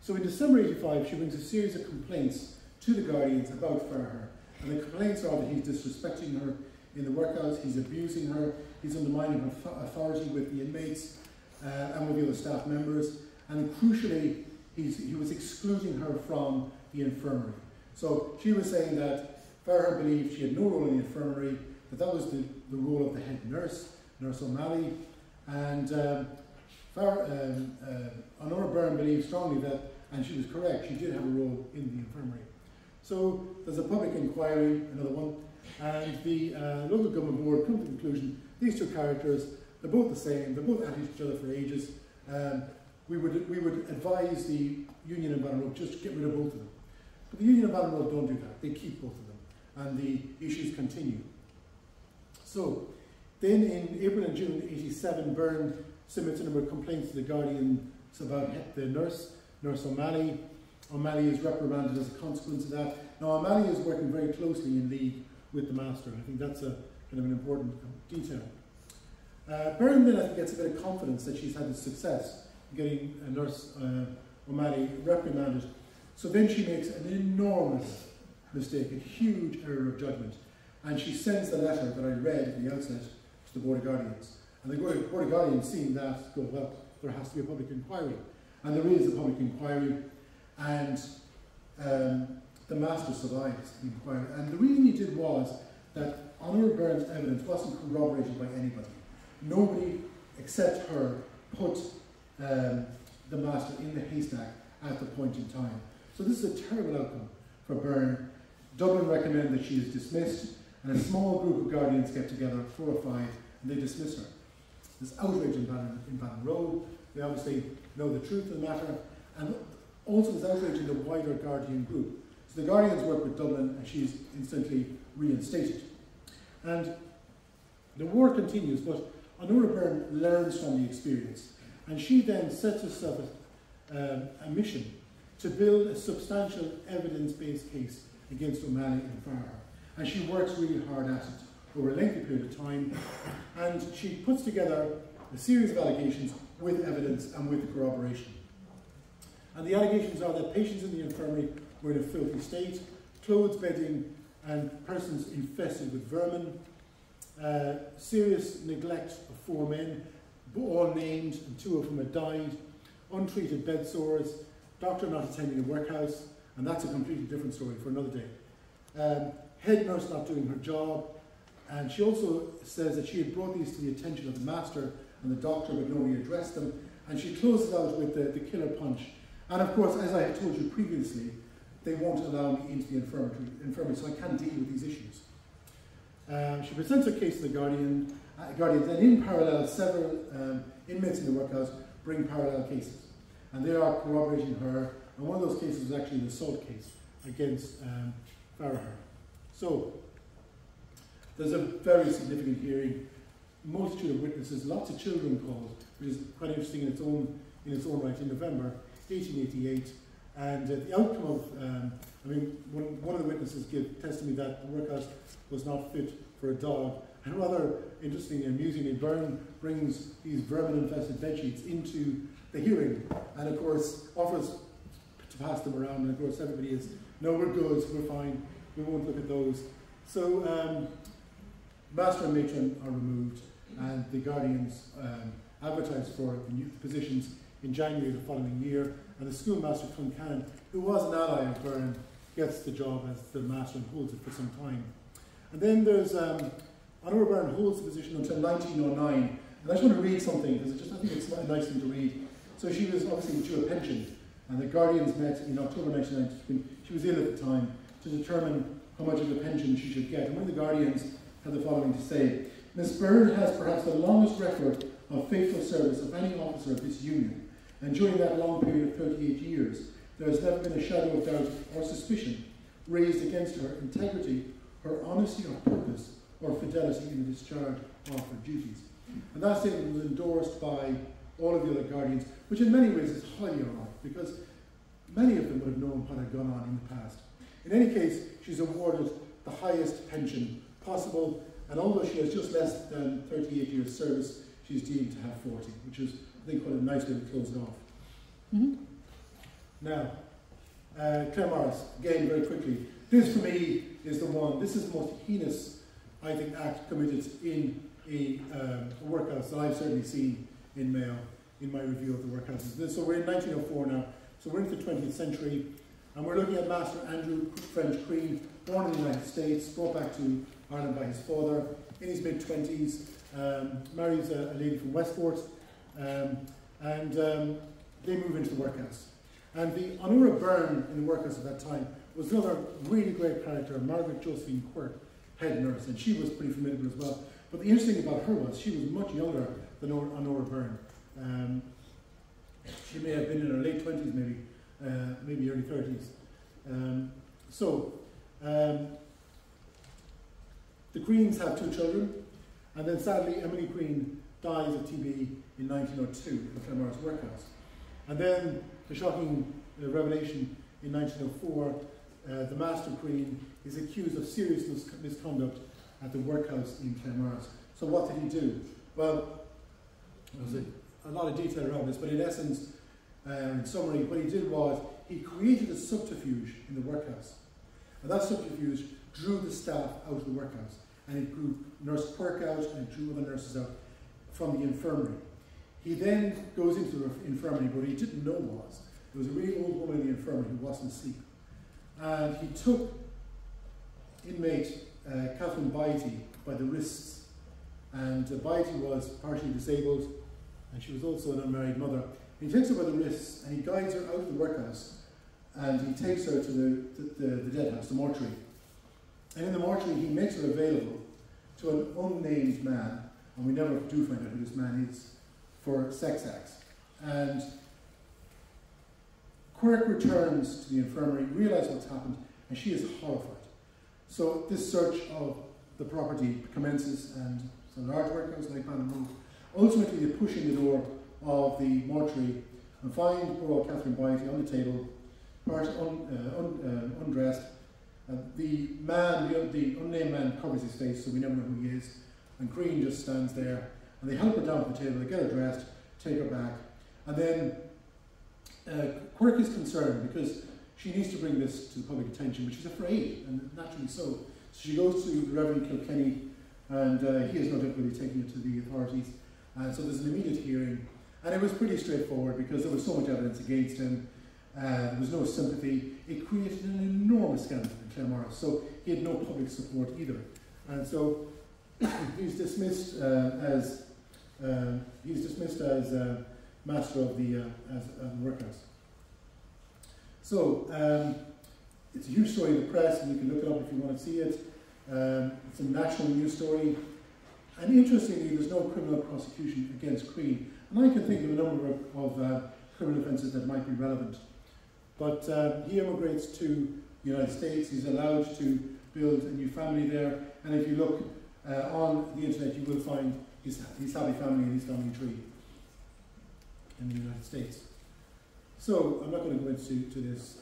So in December 85, she brings a series of complaints to the Guardians about Farrar. And the complaints are that he's disrespecting her in the workhouse, he's abusing her, he's undermining her authority with the inmates and with the other staff members, and crucially, he was excluding her from the infirmary. So she was saying that Farrar believed she had no role in the infirmary, that was the role of the head nurse, Nurse OMalley, and Honora Byrne believed strongly that, and she was correct, she did have a role in the infirmary. So there's a public inquiry, another one, and the local government board come to the conclusion, these two characters, they're both the same, they're both at each other for ages. We would advise the union in Ballinrobe just to get rid of both of them. But the union in Ballinrobe don't do that, they keep both of them, and the issues continue. So then in April and June 87, Byrne submits a number of complaints to the Guardians about the nurse OMalley. OMalley is reprimanded as a consequence of that. Now OMalley is working very closely in league with the master. I think that's a kind of an important detail. Byrne then I think gets a bit of confidence that she's had the success in getting a nurse OMalley reprimanded. So then she makes an enormous mistake, a huge error of judgment, and she sends the letter that I read at the outset to the Board of Guardians. And the Board of Guardians, seeing that, go, well, there has to be a public inquiry. And there is a public inquiry, and the master survives the inquiry. And the reason he did was that Honora Byrne's evidence wasn't corroborated by anybody. Nobody except her put the master in the haystack at the point in time. So this is a terrible outcome for Byrne. Dublin recommend that she is dismissed, and a small group of Guardians get together, 4 or 5, and they dismiss her. There's outrage in Ballinrobe. They obviously know the truth of the matter, and also there's outrage in the wider Guardian group. So the Guardians work with Dublin, and she's instantly reinstated. And the war continues, but Honora Byrne learns from the experience, And she then sets herself a mission to build a substantial evidence-based case against OMalley and Farrar. And she works really hard at it over a lengthy period of time, and she puts together a series of allegations with evidence and with corroboration. And the allegations are that patients in the infirmary were in a filthy state, clothes, bedding, and persons infested with vermin, serious neglect of 4 men, all named, and 2 of them had died, untreated bed sores, doctor not attending the workhouse, and that's a completely different story for another day. Head nurse not doing her job, and she also says that she had brought these to the attention of the master and the doctor, but nobody addressed them, and she closes out with the killer punch. And of course, as I had told you previously, they won't allow me into the infirmary, so I can't deal with these issues. She presents her case to the Guardians, and in parallel, several inmates in the workhouse bring parallel cases. And they are corroborating her, and one of those cases was actually an assault case against Farrar. So, there's a very significant hearing, multitude of witnesses, lots of children called, which is quite interesting in its own right, in November 1888. And the outcome of, one of the witnesses gave testimony that the workhouse was not fit for a dog. And rather interesting and amusingly, Byrne brings these vermin-infested bedsheets into the hearing, and of course offers to pass them around, and of course everybody is, no, we're good, we're fine, we won't look at those. So master and matron are removed, and the Guardians advertised for the new positions in January the following year, and the schoolmaster Cunningham, who was an ally of Byrne, gets the job as the master and holds it for some time. And then there's Honour Byrne holds the position until 1909, and I just want to read something because I think it's a nice thing to read. So she was obviously due a pension, and the Guardians met in October 1990. She was ill at the time, to determine how much of a pension she should get. And one of the Guardians had the following to say: Miss Byrne has perhaps the longest record of faithful service of any officer of this union, and during that long period of 38 years, there has never been a shadow of doubt or suspicion raised against her integrity, her honesty of purpose, or fidelity in the discharge of her duties. And that statement was endorsed by all of the other Guardians, which in many ways is highly ironic, because many of them would have known what had gone on in the past. In any case, she's awarded the highest pension possible, and although she has just less than 38 years service, she's deemed to have 40, which is, I think, quite a nice way to close it off. Now, Claire Morris, again, very quickly. This, for me, is the one, this is the most heinous, I think, act committed in a workhouse that I've certainly seen in Mayo, in my review of the workhouses. So we're in 1904 now, so we're into the 20th century, and we're looking at Master Andrew French Crean, born in the United States, brought back to Ireland by his father, in his mid-20s, marries a lady from Westport, and they move into the workhouse. And the Honour Byrne in the workhouse at that time was another really great character, Margaret Josephine Quirk, head nurse, and she was pretty formidable as well. But the interesting thing about her was she was much younger than Honour Byrne. She may have been in her late 20s, maybe early 30s. The Queens have 2 children, and then sadly Emily Queen dies of TB in 1902 in the Claremorris Workhouse. And then the shocking revelation in 1904, the Master Queen is accused of serious misconduct at the workhouse in Claremorris. So what did he do? Well, there's a lot of detail around this, but in essence, in summary, what he did was he created a subterfuge in the workhouse. And that subterfuge drew the staff out of the workhouse. And it drew Nurse Quirk out, and it drew other nurses out from the infirmary. He then goes into the infirmary, but what he didn't know was there was a really old woman in the infirmary who wasn't asleep. And he took inmate Catherine Beatty by the wrists. And Beatty was partially disabled, and she was also an unmarried mother. He takes her by the wrists and he guides her out of the workhouse, and he takes her to the dead house, the mortuary. And in the mortuary he makes her available to an unnamed man, and we never do find out who this man is, for sex acts. And Quirk returns to the infirmary, realises what's happened, and she is horrified. So this search of the property commences, and it's a large workhouse like Ballinrobe. Ultimately they push in the door of the mortuary and find poor old Catherine Byety on the table, undressed. The man, the unnamed man, covers his face, so we never know who he is. And Green just stands there, and they help her down to the table. They get her dressed, take her back, and then Quirk is concerned because she needs to bring this to the public attention, but she's afraid, and naturally so. So she goes to the Reverend Kilkenny, and he has no difficulty taking it to the authorities. So there's an immediate hearing, and it was pretty straightforward because there was so much evidence against him. There was no sympathy. It created an enormous scandal in Claremorris, so he had no public support either. And so he's dismissed as master of the workhouse. So it's a huge story in the press, and you can look it up if you want to see it. It's a national news story, and interestingly, there's no criminal prosecution against Crean. And I can think of a number of criminal offences that might be relevant. But he emigrates to the United States. He's allowed to build a new family there, and if you look on the internet, you will find his happy family and his family tree in the United States. So I'm not going to go into this.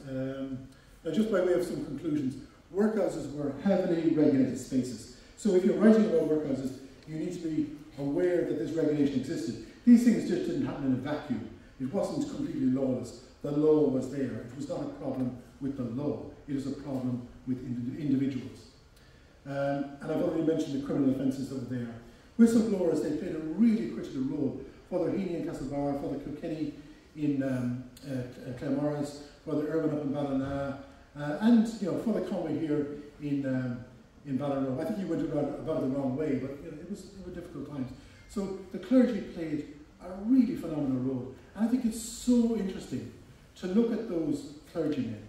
Now, just by way of some conclusions, workhouses were heavily regulated spaces. So if you're writing about workhouses, you need to be aware that this regulation existed. These things just didn't happen in a vacuum. It wasn't completely lawless. The law was there. It was not a problem with the law. It was a problem with individuals. And I've already mentioned the criminal offences that were there. Whistleblowers, they played a really critical role. Father Heaney in Castlebar, Father Kilkenny in Claremorris, Father Irwin up in Ballina, and Father Conway here in Ballinrobe. I think he went about it the wrong way, but it were difficult times. So the clergy played a really phenomenal role. And I think it's so interesting to look at those clergymen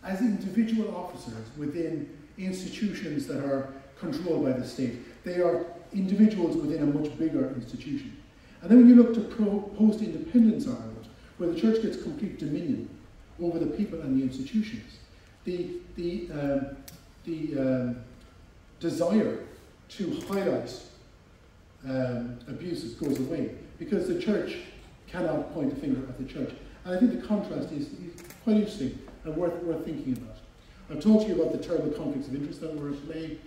as individual officers within institutions that are controlled by the state. They are individuals within a much bigger institution. And then when you look to post-independence Ireland, where the church gets complete dominion over the people and the institutions, the desire to highlight abuses goes away, because the church cannot point a finger at the church. And I think the contrast is quite interesting and worth thinking about. I've talked to you about the terrible conflicts of interest that were at play.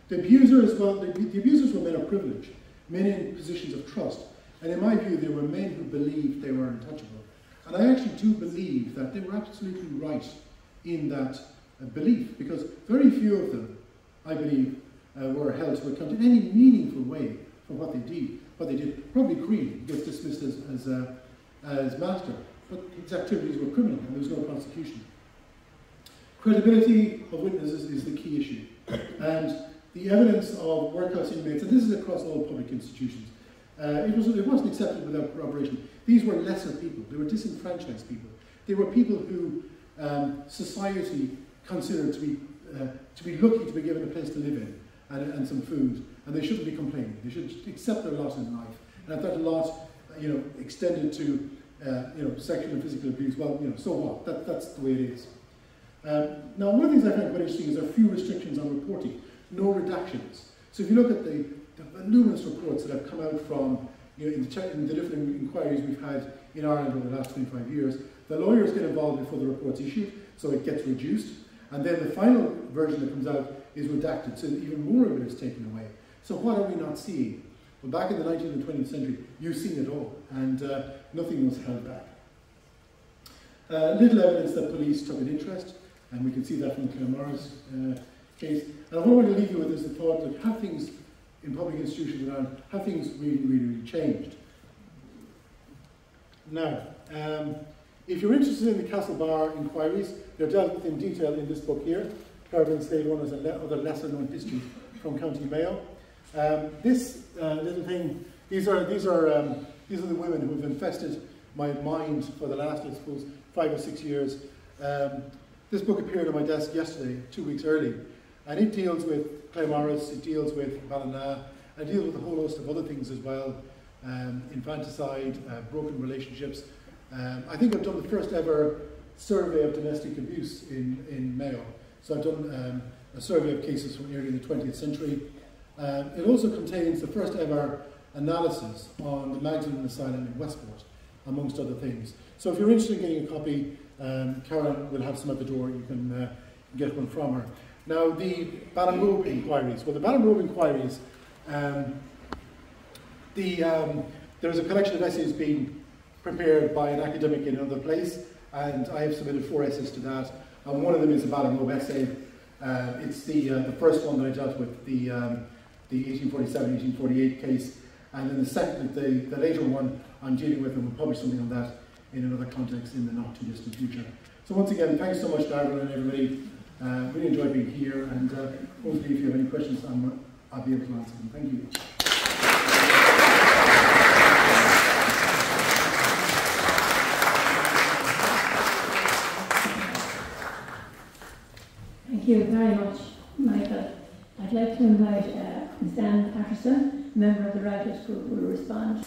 The abusers, well, the abusers were men of privilege, men in positions of trust. And in my view, they were men who believed they were untouchable. And I actually do believe that they were absolutely right in that belief, because very few of them, I believe, were held to account in any meaningful way for what they did. Probably Green gets dismissed as master, but his activities were criminal and there was no prosecution. Credibility of witnesses is the key issue. And the evidence of workhouse inmates, and this is across all public institutions, it wasn't accepted without corroboration. These were lesser people. They were disenfranchised people. They were people who society considered to be lucky to be given a place to live in and some food, and they shouldn't be complaining. They should accept their lot in life. And if that lot, extended to sexual and physical abuse, well, so what? That's the way it is. Now, one of the things I find quite interesting is there are few restrictions on reporting, no redactions. So if you look at the numerous reports that have come out from in the different inquiries we've had in Ireland over the last 25 years, the lawyers get involved before the report's issued, so it gets reduced, and then the final version that comes out is redacted, so even more of it is taken away. So what are we not seeing? Well, back in the 19th and 20th century, you've seen it all, and nothing was held back. Little evidence that police took an interest, and we can see that from the Claremorris case. And what I want to leave you with is the thought that have things in public institutions around, have things really changed. Now, if you're interested in the Castlebar inquiries, they're dealt with in detail in this book here, Caravan Slave Owners and Other Lesser Known Histories from County Mayo. This little thing, these are the women who have infested my mind for the last, I suppose, 5 or 6 years. This book appeared on my desk yesterday, 2 weeks early, and it deals with Claremorris, it deals with Ballina, and it deals with a whole host of other things as well, infanticide, broken relationships. I think I've done the first ever survey of domestic abuse in Mayo. So I've done a survey of cases from early in the 20th century. It also contains the first ever analysis on the Magdalen Asylum in Westport, amongst other things. So if you're interested in getting a copy, Karen will have some at the door. You can get one from her. Now, the Ballinrobe inquiries. Well, the Ballinrobe inquiries, there's a collection of essays being prepared by an academic in another place, and I have submitted 4 essays to that. And one of them is a Ballinrobe essay. It's the first one that I dealt with, the 1847-1848 case, and then the second, the later one, I'm dealing with, and we'll publish something on that in another context in the not too distant future. So once again, thanks so much, Darren and everybody. Really enjoyed being here, and hopefully if you have any questions, I'll be able to answer them. Thank you. Thank you very much, Michael. I'd like to invite Ms. Anne Patterson, member of the Writers Group, who will respond.